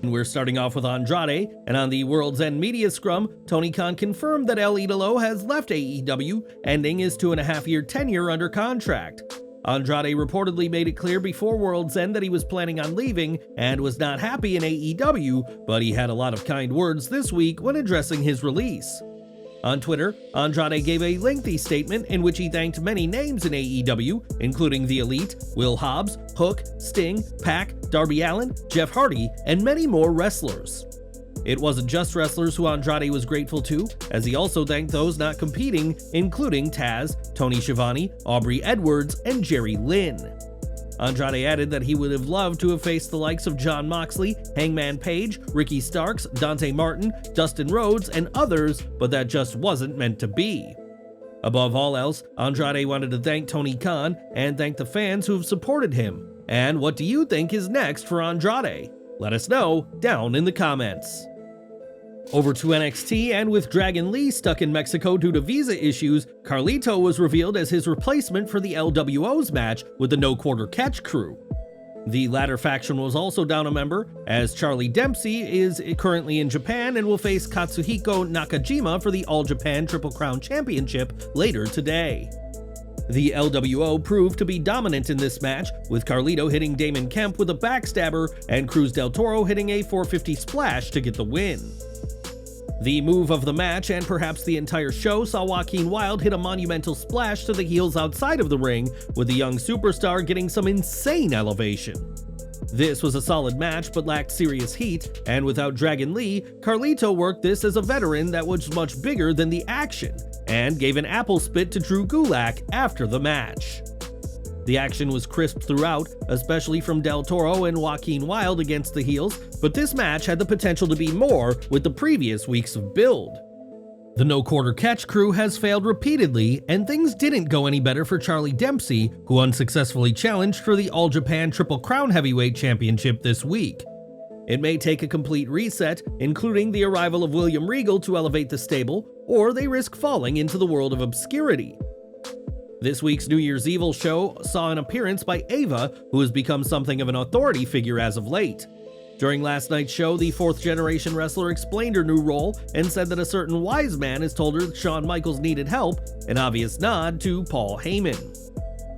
We're starting off with Andrade, and on the World's End media scrum, Tony Khan confirmed that El Idolo has left AEW, ending his 2.5-year tenure under contract. Andrade reportedly made it clear before World's End that he was planning on leaving and was not happy in AEW, but he had a lot of kind words this week when addressing his release. On Twitter, Andrade gave a lengthy statement in which he thanked many names in AEW, including The Elite, Will Hobbs, Hook, Sting, Pac, Darby Allin, Jeff Hardy, and many more wrestlers. It wasn't just wrestlers who Andrade was grateful to, as he also thanked those not competing, including Taz, Tony Schiavone, Aubrey Edwards, and Jerry Lynn. Andrade added that he would have loved to have faced the likes of Jon Moxley, Hangman Page, Ricky Starks, Dante Martin, Dustin Rhodes, and others, but that just wasn't meant to be. Above all else, Andrade wanted to thank Tony Khan and thank the fans who have supported him. And what do you think is next for Andrade? Let us know down in the comments. Over to NXT, and with Dragon Lee stuck in Mexico due to visa issues, Carlito was revealed as his replacement for the LWO's match with the No Quarter Catch crew. The latter faction was also down a member, as Charlie Dempsey is currently in Japan and will face Katsuhiko Nakajima for the All Japan Triple Crown Championship later today. The LWO proved to be dominant in this match, with Carlito hitting Damon Kemp with a backstabber and Cruz del Toro hitting a 450 splash to get the win. The move of the match, and perhaps the entire show, saw Joaquin Wilde hit a monumental splash to the heels outside of the ring, with the young superstar getting some insane elevation. This was a solid match but lacked serious heat, and without Dragon Lee, Carlito worked this as a veteran that was much bigger than the action, and gave an apple spit to Drew Gulak after the match. The action was crisp throughout, especially from Del Toro and Joaquin Wilde against the heels, but this match had the potential to be more with the previous weeks of build. The No Quarter Catch crew has failed repeatedly, and things didn't go any better for Charlie Dempsey, who unsuccessfully challenged for the All Japan Triple Crown Heavyweight Championship this week. It may take a complete reset, including the arrival of William Regal to elevate the stable, or they risk falling into the world of obscurity. This week's New Year's Evil show saw an appearance by Ava, who has become something of an authority figure as of late. During last night's show, the fourth-generation wrestler explained her new role and said that a certain wise man has told her that Shawn Michaels needed help, an obvious nod to Paul Heyman.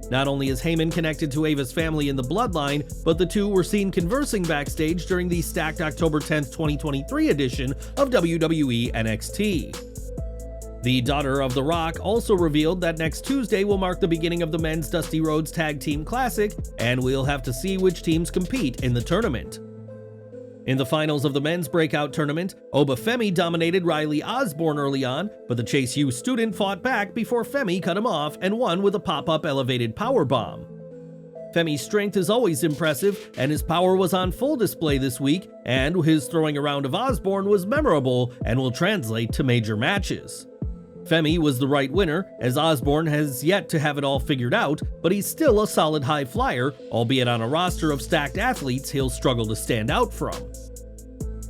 Not only is Heyman connected to Ava's family in the bloodline, but the two were seen conversing backstage during the stacked October 10th, 2023 edition of WWE NXT. The daughter of The Rock also revealed that next Tuesday will mark the beginning of the Men's Dusty Rhodes Tag Team Classic, and we'll have to see which teams compete in the tournament. In the finals of the men's breakout tournament, Oba Femi dominated Riley Osborne early on, but the Chase U student fought back before Femi cut him off and won with a pop-up elevated powerbomb. Femi's strength is always impressive, and his power was on full display this week, and his throwing around of Osborne was memorable and will translate to major matches. Femi was the right winner, as Osborne has yet to have it all figured out, but he's still a solid high flyer, albeit on a roster of stacked athletes he'll struggle to stand out from.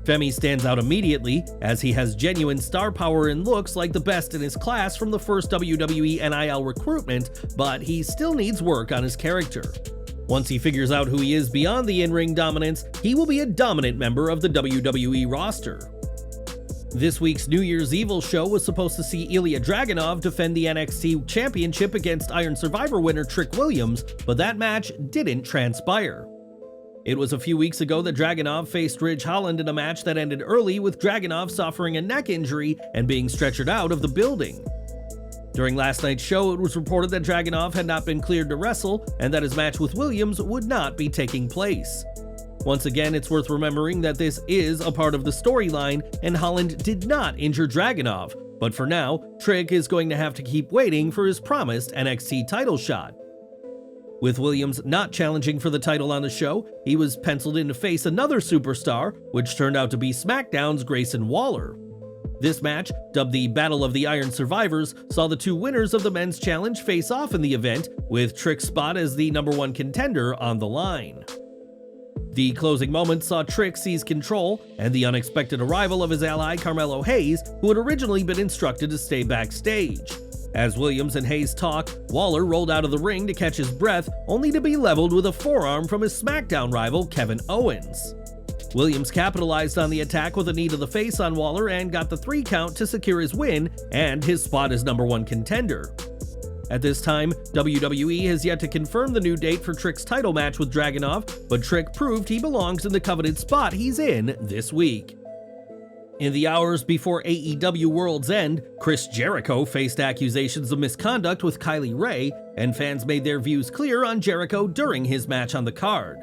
Femi stands out immediately, as he has genuine star power and looks like the best in his class from the first WWE NIL recruitment, but he still needs work on his character. Once he figures out who he is beyond the in-ring dominance, he will be a dominant member of the WWE roster. This week's New Year's Evil show was supposed to see Ilja Dragunov defend the NXT Championship against Iron Survivor winner Trick Williams, but that match didn't transpire. It was a few weeks ago that Dragunov faced Ridge Holland in a match that ended early, with Dragunov suffering a neck injury and being stretchered out of the building. During last night's show, it was reported that Dragunov had not been cleared to wrestle and that his match with Williams would not be taking place. Once again, it's worth remembering that this is a part of the storyline, and Holland did not injure Dragunov, but for now, Trick is going to have to keep waiting for his promised NXT title shot. With Williams not challenging for the title on the show, he was penciled in to face another superstar, which turned out to be SmackDown's Grayson Waller. This match, dubbed the Battle of the Iron Survivors, saw the two winners of the men's challenge face off in the event, with Trick's spot as the #1 contender on the line. The closing moments saw Trick seize control, and the unexpected arrival of his ally Carmelo Hayes, who had originally been instructed to stay backstage. As Williams and Hayes talked, Waller rolled out of the ring to catch his breath, only to be leveled with a forearm from his SmackDown rival Kevin Owens. Williams capitalized on the attack with a knee to the face on Waller and got the 3 count to secure his win and his spot as #1 contender. At this time, WWE has yet to confirm the new date for Trick's title match with Dragunov, but Trick proved he belongs in the coveted spot he's in this week. In the hours before AEW World's End, Chris Jericho faced accusations of misconduct with Kylie Rae, and fans made their views clear on Jericho during his match on the card.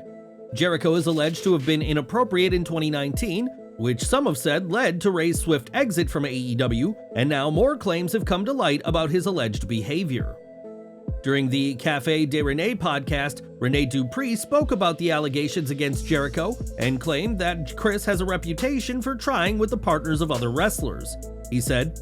Jericho is alleged to have been inappropriate in 2019, which some have said led to Rae's swift exit from AEW, and now more claims have come to light about his alleged behavior. During the Café de Renee podcast, Renee Dupree spoke about the allegations against Jericho and claimed that Chris has a reputation for trying with the partners of other wrestlers. He said,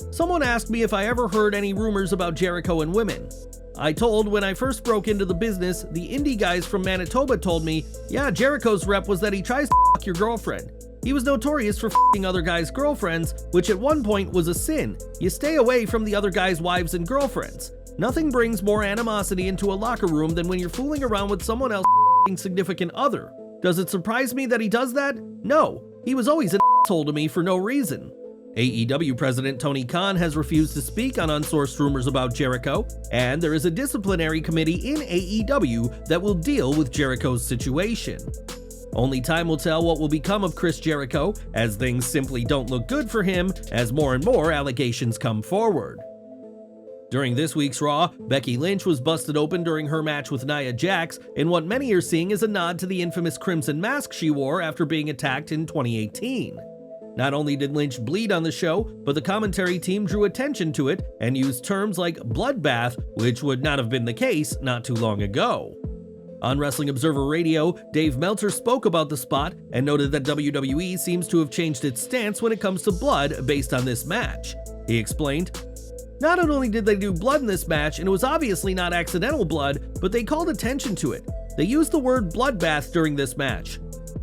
"Someone asked me if I ever heard any rumors about Jericho and women. I told when I first broke into the business, the indie guys from Manitoba told me, yeah, Jericho's rep was that he tries to fuck your girlfriend. He was notorious for f***ing other guys' girlfriends, which at one point was a sin. You stay away from the other guys' wives and girlfriends. Nothing brings more animosity into a locker room than when you're fooling around with someone else's f***ing significant other. Does it surprise me that he does that? No. He was always an asshole to me for no reason." AEW President Tony Khan has refused to speak on unsourced rumors about Jericho, and there is a disciplinary committee in AEW that will deal with Jericho's situation. Only time will tell what will become of Chris Jericho, as things simply don't look good for him as more and more allegations come forward. During this week's Raw, Becky Lynch was busted open during her match with Nia Jax in what many are seeing as a nod to the infamous crimson mask she wore after being attacked in 2018. Not only did Lynch bleed on the show, but the commentary team drew attention to it and used terms like bloodbath, which would not have been the case not too long ago. On Wrestling Observer Radio, Dave Meltzer spoke about the spot and noted that WWE seems to have changed its stance when it comes to blood based on this match. He explained, "Not only did they do blood in this match, and it was obviously not accidental blood, but they called attention to it. They used the word bloodbath during this match.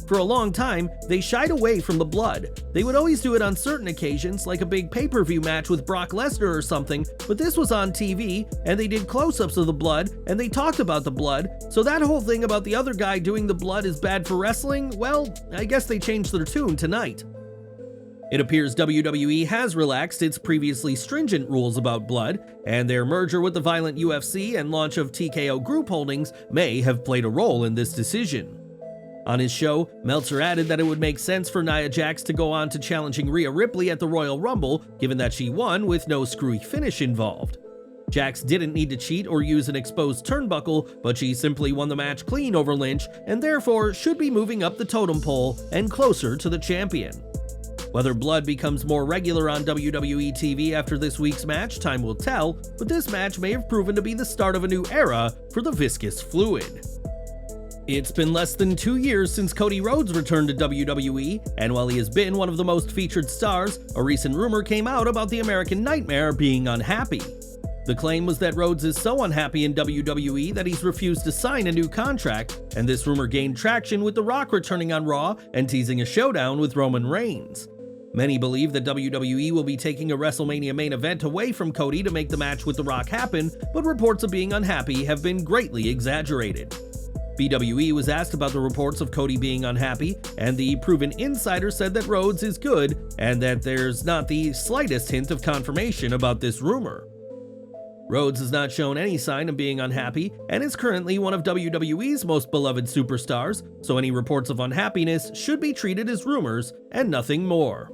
For a long time, they shied away from the blood. They would always do it on certain occasions, like a big pay-per-view match with Brock Lesnar or something, but this was on TV, and they did close-ups of the blood, and they talked about the blood, so that whole thing about the other guy doing the blood is bad for wrestling, well, I guess they changed their tune tonight." It appears WWE has relaxed its previously stringent rules about blood, and their merger with the violent UFC and launch of TKO Group Holdings may have played a role in this decision. On his show, Meltzer added that it would make sense for Nia Jax to go on to challenging Rhea Ripley at the Royal Rumble, given that she won with no screwy finish involved. Jax didn't need to cheat or use an exposed turnbuckle, but she simply won the match clean over Lynch, and therefore should be moving up the totem pole and closer to the champion. Whether blood becomes more regular on WWE TV after this week's match, time will tell, but this match may have proven to be the start of a new era for the viscous fluid. It's been less than 2 years since Cody Rhodes returned to WWE, and while he has been one of the most featured stars, a recent rumor came out about the American Nightmare being unhappy. The claim was that Rhodes is so unhappy in WWE that he's refused to sign a new contract, and this rumor gained traction with The Rock returning on Raw and teasing a showdown with Roman Reigns. Many believe that WWE will be taking a WrestleMania main event away from Cody to make the match with The Rock happen, but reports of being unhappy have been greatly exaggerated. BWE was asked about the reports of Cody being unhappy, and the proven insider said that Rhodes is good and that there's not the slightest hint of confirmation about this rumor. Rhodes has not shown any sign of being unhappy and is currently one of WWE's most beloved superstars, so any reports of unhappiness should be treated as rumors and nothing more.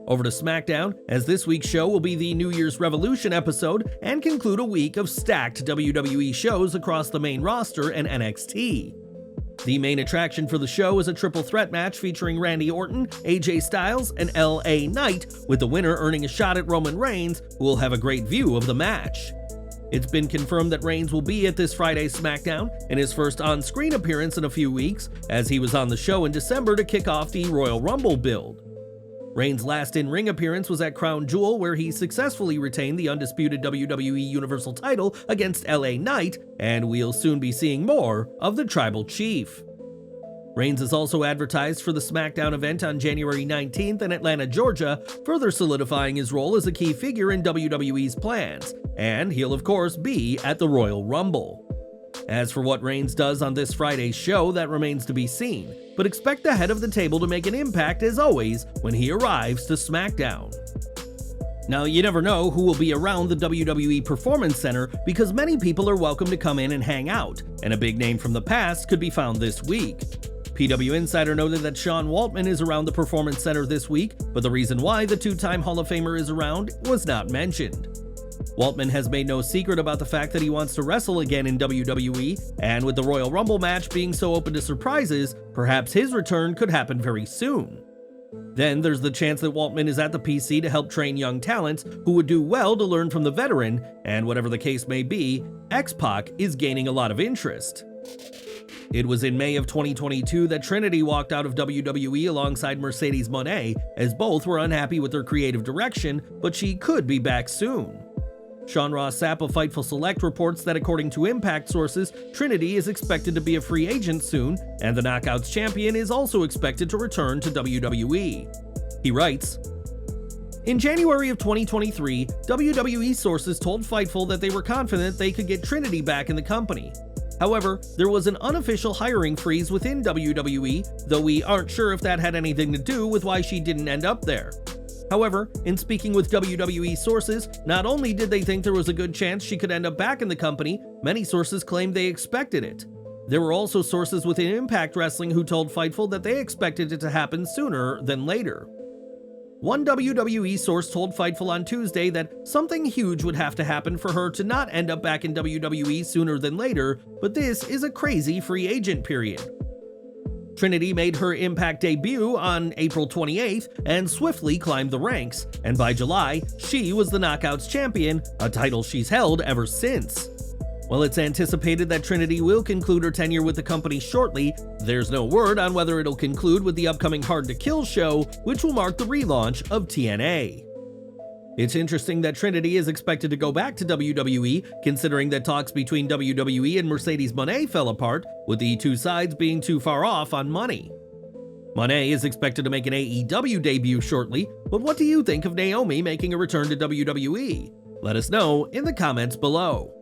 Over to SmackDown, as this week's show will be the New Year's Revolution episode and conclude a week of stacked WWE shows across the main roster and NXT. The main attraction for the show is a triple threat match featuring Randy Orton, AJ Styles, and LA Knight, with the winner earning a shot at Roman Reigns, who will have a great view of the match. It's been confirmed that Reigns will be at this Friday's SmackDown in his first on-screen appearance in a few weeks, as he was on the show in December to kick off the Royal Rumble build. Reigns' last in-ring appearance was at Crown Jewel, where he successfully retained the undisputed WWE Universal title against LA Knight, and we'll soon be seeing more of the Tribal Chief. Reigns is also advertised for the SmackDown event on January 19th in Atlanta, Georgia, further solidifying his role as a key figure in WWE's plans, and he'll of course be at the Royal Rumble. As for what Reigns does on this Friday's show, that remains to be seen, but expect the head of the table to make an impact as always when he arrives to SmackDown. Now, you never know who will be around the WWE Performance Center because many people are welcome to come in and hang out, and a big name from the past could be found this week. PW Insider noted that Sean Waltman is around the Performance Center this week, but the reason why the two-time Hall of Famer is around was not mentioned. Waltman has made no secret about the fact that he wants to wrestle again in WWE, and with the Royal Rumble match being so open to surprises, perhaps his return could happen very soon. Then there's the chance that Waltman is at the PC to help train young talents who would do well to learn from the veteran, and whatever the case may be, X-Pac is gaining a lot of interest. It was in May of 2022 that Trinity walked out of WWE alongside Mercedes Moné, as both were unhappy with her creative direction, but she could be back soon. Sean Ross Sapp of Fightful Select reports that according to Impact sources, Trinity is expected to be a free agent soon, and the Knockouts champion is also expected to return to WWE. He writes, "In January of 2023, WWE sources told Fightful that they were confident they could get Trinity back in the company. However, there was an unofficial hiring freeze within WWE, though we aren't sure if that had anything to do with why she didn't end up there. However, in speaking with WWE sources, not only did they think there was a good chance she could end up back in the company, many sources claimed they expected it. There were also sources within Impact Wrestling who told Fightful that they expected it to happen sooner than later. One WWE source told Fightful on Tuesday that something huge would have to happen for her to not end up back in WWE sooner than later, but this is a crazy free agent period. Trinity made her Impact debut on April 28th and swiftly climbed the ranks, and by July, she was the Knockouts champion, a title she's held ever since. While it's anticipated that Trinity will conclude her tenure with the company shortly, there's no word on whether it'll conclude with the upcoming Hard to Kill show, which will mark the relaunch of TNA. It's interesting that Trinity is expected to go back to WWE, considering that talks between WWE and Mercedes Moné fell apart, with the two sides being too far off on money. Moné is expected to make an AEW debut shortly, but what do you think of Naomi making a return to WWE? Let us know in the comments below.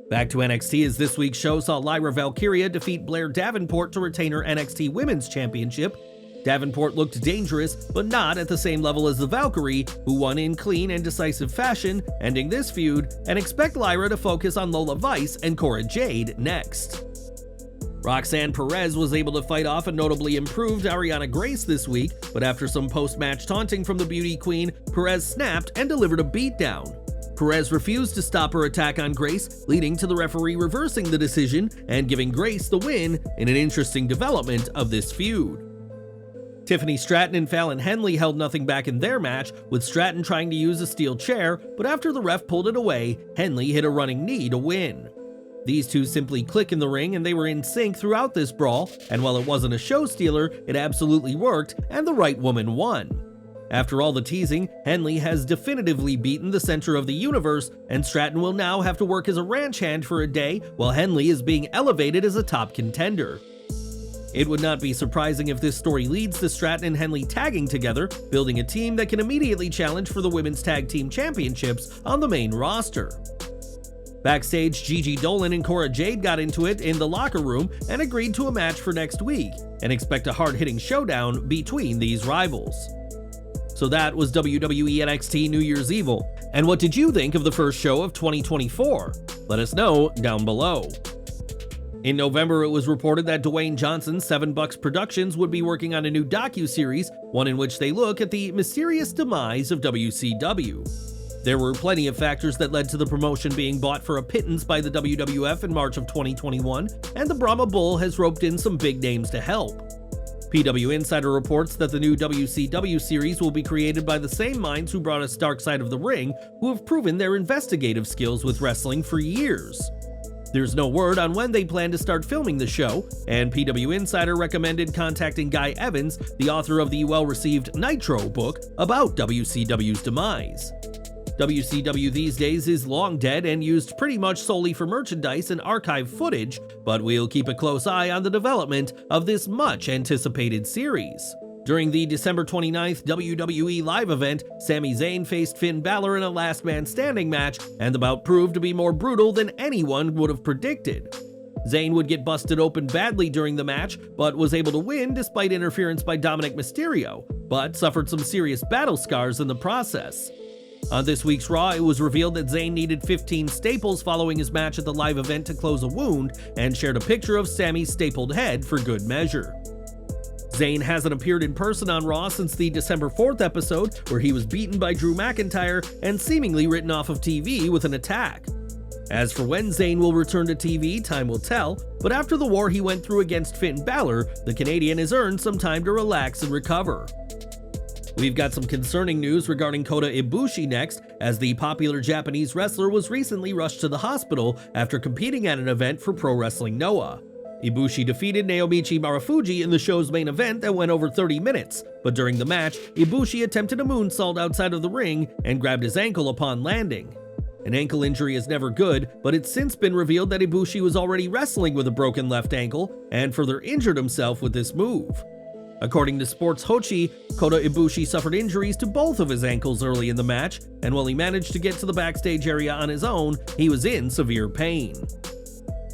Back to NXT, as this week's show saw Lyra Valkyria defeat Blair Davenport to retain her NXT Women's Championship. Davenport looked dangerous, but not at the same level as the Valkyrie, who won in clean and decisive fashion, ending this feud, and expect Lyra to focus on Lola Vice and Cora Jade next. Roxanne Perez was able to fight off a notably improved Arianna Grace this week, but after some post-match taunting from the beauty queen, Perez snapped and delivered a beatdown. Perez refused to stop her attack on Grace, leading to the referee reversing the decision and giving Grace the win in an interesting development of this feud. Tiffany Stratton and Fallon Henley held nothing back in their match, with Stratton trying to use a steel chair, but after the ref pulled it away, Henley hit a running knee to win. These two simply click in the ring and they were in sync throughout this brawl, and while it wasn't a show stealer, it absolutely worked and the right woman won. After all the teasing, Henley has definitively beaten the center of the universe, and Stratton will now have to work as a ranch hand for a day while Henley is being elevated as a top contender. It would not be surprising if this story leads to Stratton and Henley tagging together, building a team that can immediately challenge for the Women's Tag Team Championships on the main roster. Backstage, Gigi Dolan and Cora Jade got into it in the locker room and agreed to a match for next week, and expect a hard-hitting showdown between these rivals. So that was WWE NXT New Year's Evil, and what did you think of the first show of 2024? Let us know down below. In November, it was reported that Dwayne Johnson's 7 Bucks Productions would be working on a new docu-series, one in which they look at the mysterious demise of WCW. There were plenty of factors that led to the promotion being bought for a pittance by the WWF in March of 2021, and the Brahma Bull has roped in some big names to help. PW Insider reports that the new WCW series will be created by the same minds who brought us Dark Side of the Ring, who have proven their investigative skills with wrestling for years. There's no word on when they plan to start filming the show, and PW Insider recommended contacting Guy Evans, the author of the well-received Nitro book about WCW's demise. WCW these days is long dead and used pretty much solely for merchandise and archive footage, but we'll keep a close eye on the development of this much-anticipated series. During the December 29th WWE Live event, Sami Zayn faced Finn Balor in a last man standing match, and the bout proved to be more brutal than anyone would have predicted. Zayn would get busted open badly during the match, but was able to win despite interference by Dominic Mysterio, but suffered some serious battle scars in the process. On this week's Raw, it was revealed that Zayn needed 15 staples following his match at the live event to close a wound, and shared a picture of Sami's stapled head for good measure. Zayn hasn't appeared in person on Raw since the December 4th episode, where he was beaten by Drew McIntyre and seemingly written off of TV with an attack. As for when Zayn will return to TV, time will tell, but after the war he went through against Finn Balor, the Canadian has earned some time to relax and recover. We've got some concerning news regarding Kota Ibushi next, as the popular Japanese wrestler was recently rushed to the hospital after competing at an event for Pro Wrestling Noah. Ibushi defeated Naomichi Marufuji in the show's main event that went over 30 minutes, but during the match, Ibushi attempted a moonsault outside of the ring and grabbed his ankle upon landing. An ankle injury is never good, but it's since been revealed that Ibushi was already wrestling with a broken left ankle and further injured himself with this move. According to Sports Hochi, Kota Ibushi suffered injuries to both of his ankles early in the match, and while he managed to get to the backstage area on his own, he was in severe pain.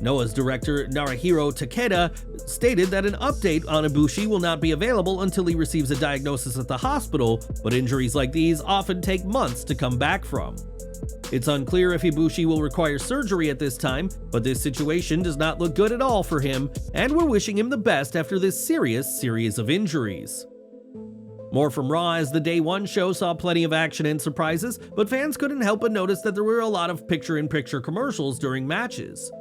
Noah's director Narahiro Takeda stated that an update on Ibushi will not be available until he receives a diagnosis at the hospital, but injuries like these often take months to come back from. It's unclear if Ibushi will require surgery at this time, but this situation does not look good at all for him, and we're wishing him the best after this serious series of injuries. More from Raw, as the Day 1 show saw plenty of action and surprises, but fans couldn't help but notice that there were a lot of picture-in-picture commercials during matches.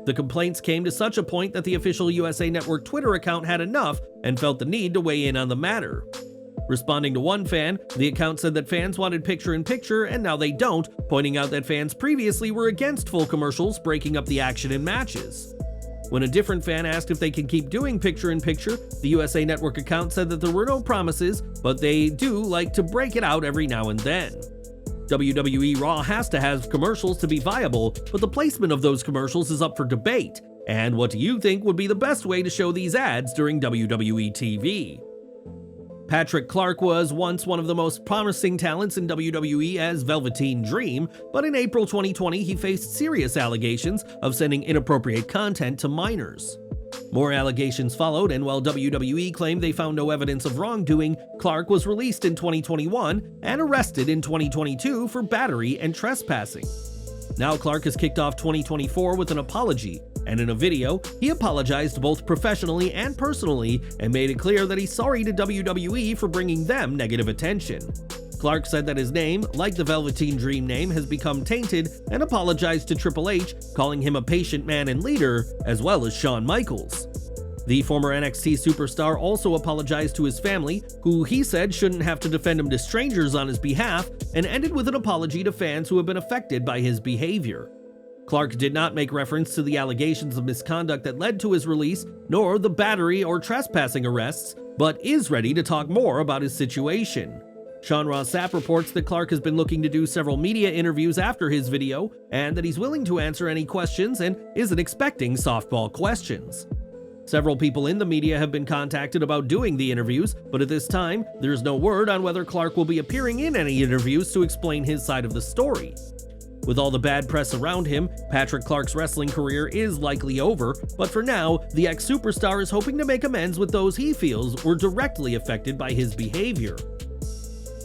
The complaints came to such a point that the official USA Network Twitter account had enough and felt the need to weigh in on the matter. Responding to one fan, the account said that fans wanted picture-in-picture and now they don't, pointing out that fans previously were against full commercials breaking up the action in matches. When a different fan asked if they can keep doing picture-in-picture, the USA Network account said that there were no promises, but they do like to break it out every now and then. WWE Raw has to have commercials to be viable, but the placement of those commercials is up for debate. And what do you think would be the best way to show these ads during WWE TV? Patrick Clark was once one of the most promising talents in WWE as Velveteen Dream, but in April 2020 he faced serious allegations of sending inappropriate content to minors. More allegations followed, and while WWE claimed they found no evidence of wrongdoing, Clark was released in 2021 and arrested in 2022 for battery and trespassing. Now Clark has kicked off 2024 with an apology, and in a video, he apologized both professionally and personally and made it clear that he's sorry to WWE for bringing them negative attention. Clark said that his name, like the Velveteen Dream name, has become tainted and apologized to Triple H, calling him a patient man and leader, as well as Shawn Michaels. The former NXT superstar also apologized to his family, who he said shouldn't have to defend him to strangers on his behalf, and ended with an apology to fans who have been affected by his behavior. Clark did not make reference to the allegations of misconduct that led to his release, nor the battery or trespassing arrests, but is ready to talk more about his situation. Sean Ross Sapp reports that Clark has been looking to do several media interviews after his video, and that he's willing to answer any questions and isn't expecting softball questions. Several people in the media have been contacted about doing the interviews, but at this time, there's no word on whether Clark will be appearing in any interviews to explain his side of the story. With all the bad press around him, Patrick Clark's wrestling career is likely over, but for now, the ex-superstar is hoping to make amends with those he feels were directly affected by his behavior.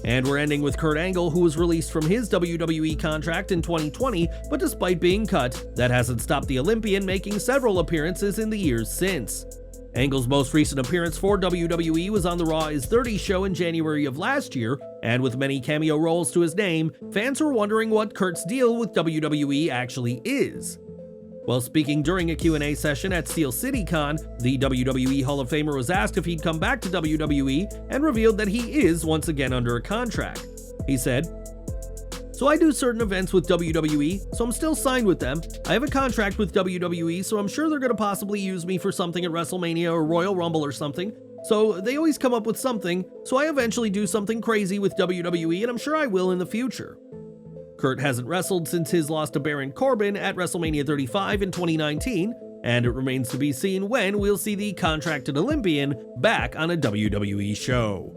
And we're ending with Kurt Angle, who was released from his WWE contract in 2020, but despite being cut, that hasn't stopped the Olympian making several appearances in the years since. Angle's most recent appearance for WWE was on the Raw is 30 show in January of last year, and with many cameo roles to his name, fans were wondering what Kurt's deal with WWE actually is. While speaking during a Q&A session at Steel City Con, the WWE Hall of Famer was asked if he'd come back to WWE and revealed that he is once again under a contract. He said, "So I do certain events with WWE, so I'm still signed with them. I have a contract with WWE, so I'm sure they're going to possibly use me for something at WrestleMania or Royal Rumble or something. So they always come up with something, so I eventually do something crazy with WWE, and I'm sure I will in the future." Kurt hasn't wrestled since his loss to Baron Corbin at WrestleMania 35 in 2019, and it remains to be seen when we'll see the contracted Olympian back on a WWE show.